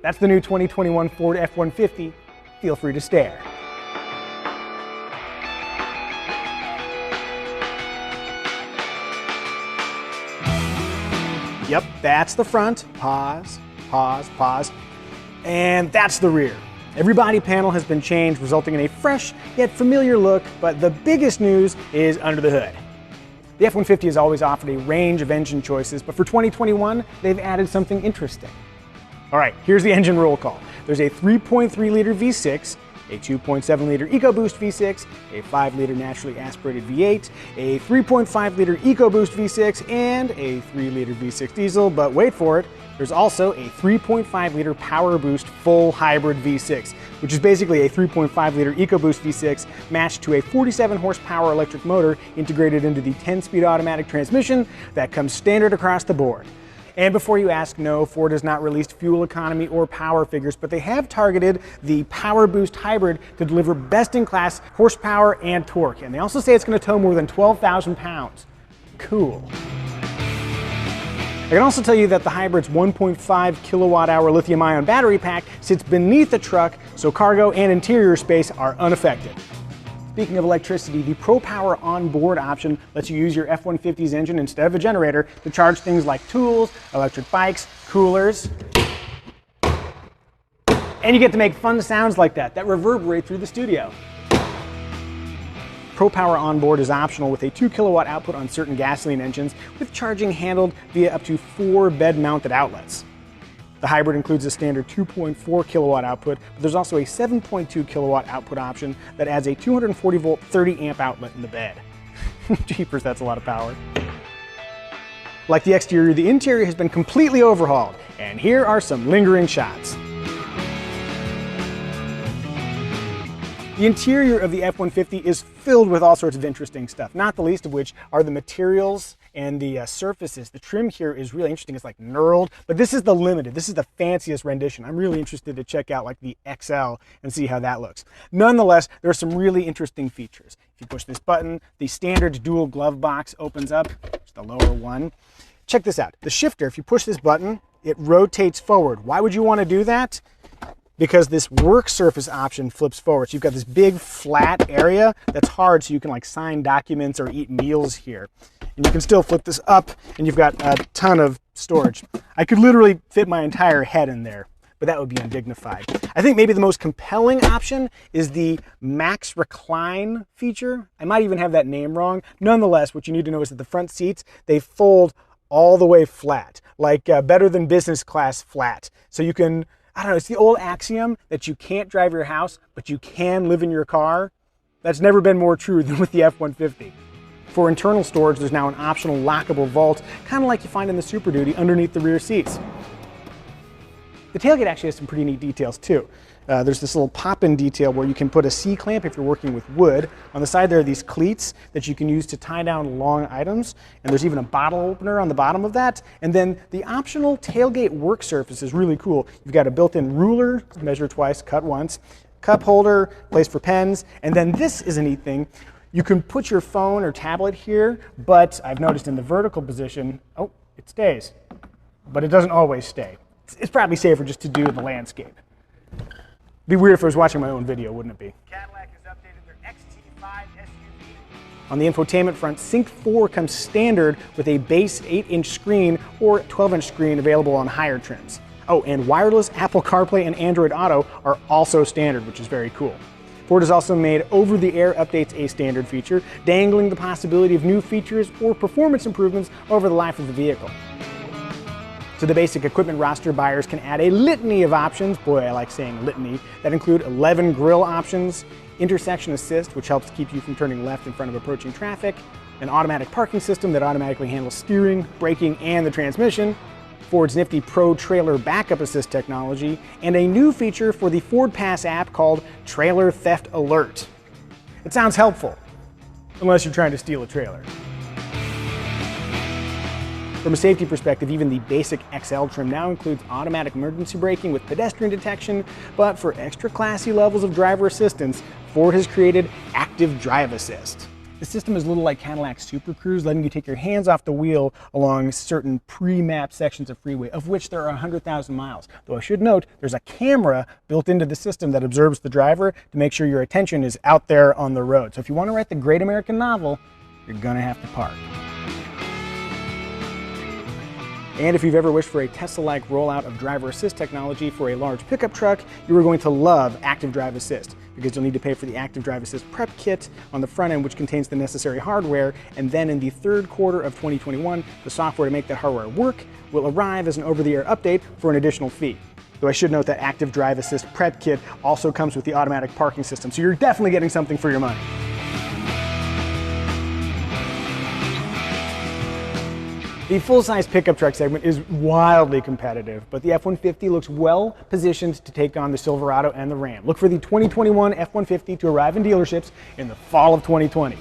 That's the new 2021 Ford F-150. Feel free to stare. Yep, that's the front. Pause, pause, pause. And that's the rear. Every body panel has been changed, resulting in a fresh yet familiar look, but the biggest news is under the hood. The F-150 has always offered a range of engine choices, but for 2021, they've added something interesting. All right, here's the engine roll call. There's a 3.3-liter V6, a 2.7-liter EcoBoost V6, a 5-liter naturally aspirated V8, a 3.5-liter EcoBoost V6, and a 3-liter V6 diesel, but wait for it, there's also a 3.5-liter PowerBoost full hybrid V6, which is basically a 3.5-liter EcoBoost V6 matched to a 47-horsepower electric motor integrated into the 10-speed automatic transmission that comes standard across the board. And before you ask, no, Ford has not released fuel economy or power figures, but they have targeted the PowerBoost hybrid to deliver best-in-class horsepower and torque. And they also say it's going to tow more than 12,000 pounds. Cool. I can also tell you that the hybrid's 1.5 kilowatt-hour lithium-ion battery pack sits beneath the truck, so cargo and interior space are unaffected. Speaking of electricity, the ProPower onboard option lets you use your F-150's engine instead of a generator to charge things like tools, electric bikes, coolers, and you get to make fun sounds like that reverberate through the studio. ProPower onboard is optional with a 2 kilowatt output on certain gasoline engines, with charging handled via up to 4 bed-mounted outlets. The hybrid includes a standard 2.4 kilowatt output, but there's also a 7.2 kilowatt output option that adds a 240 volt 30 amp outlet in the bed. Jeepers, that's a lot of power. Like the exterior, the interior has been completely overhauled, and here are some lingering shots. The interior of the F-150 is filled with all sorts of interesting stuff, not the least of which are the materials and the surfaces. The trim here is really interesting. It's like knurled, but this is the limited. This is the fanciest rendition. I'm really interested to check out like the XL and see how that looks. Nonetheless, there are some really interesting features. If you push this button, the standard dual glove box opens up, it's the lower one. Check this out. The shifter, if you push this button, it rotates forward. Why would you want to do that? Because this work surface option flips forward. So you've got this big flat area that's hard, so you can like sign documents or eat meals here. And you can still flip this up and you've got a ton of storage. I could literally fit my entire head in there, but that would be undignified. I think maybe the most compelling option is the Max Recline feature. I might even have that name wrong. Nonetheless, what you need to know is that the front seats, they fold all the way flat, like better than business class flat. So you can, I don't know, it's the old axiom that you can't drive your house, but you can live in your car. That's never been more true than with the F-150. For internal storage, there's now an optional lockable vault, kind of like you find in the Super Duty underneath the rear seats. The tailgate actually has some pretty neat details too. There's this little pop-in detail where you can put a C-clamp if you're working with wood. On the side there are these cleats that you can use to tie down long items, and there's even a bottle opener on the bottom of that. And then the optional tailgate work surface is really cool. You've got a built-in ruler, measure twice, cut once, cup holder, place for pens, and then this is a neat thing. You can put your phone or tablet here, but I've noticed in the vertical position, oh, it stays, but it doesn't always stay. It's probably safer just to do in the landscape. It'd be weird if I was watching my own video, wouldn't it be? Cadillac has updated their XT5 SUV. On the infotainment front, Sync 4 comes standard with a base 8-inch screen or 12-inch screen available on higher trims. Oh, and wireless Apple CarPlay and Android Auto are also standard, which is very cool. Ford has also made over-the-air updates a standard feature, dangling the possibility of new features or performance improvements over the life of the vehicle. To the basic equipment roster, buyers can add a litany of options, boy I like saying litany, that include 11 grille options, intersection assist, which helps keep you from turning left in front of approaching traffic, an automatic parking system that automatically handles steering, braking, and the transmission, Ford's nifty Pro Trailer Backup Assist technology, and a new feature for the Ford Pass app called Trailer Theft Alert. It sounds helpful, unless you're trying to steal a trailer. From a safety perspective, even the basic XL trim now includes automatic emergency braking with pedestrian detection, but for extra classy levels of driver assistance, Ford has created Active Drive Assist. The system is a little like Cadillac's Super Cruise, letting you take your hands off the wheel along certain pre-mapped sections of freeway, of which there are 100,000 miles. Though I should note, there's a camera built into the system that observes the driver to make sure your attention is out there on the road. So if you want to write the great American novel, you're gonna have to park. And if you've ever wished for a Tesla-like rollout of driver assist technology for a large pickup truck, you are going to love Active Drive Assist, because you'll need to pay for the Active Drive Assist prep kit on the front end, which contains the necessary hardware, and then in the third quarter of 2021, the software to make that hardware work will arrive as an over-the-air update for an additional fee. Though I should note that Active Drive Assist prep kit also comes with the automatic parking system, so you're definitely getting something for your money. The full-size pickup truck segment is wildly competitive, but the F-150 looks well positioned to take on the Silverado and the Ram. Look for the 2021 F-150 to arrive in dealerships in the fall of 2020.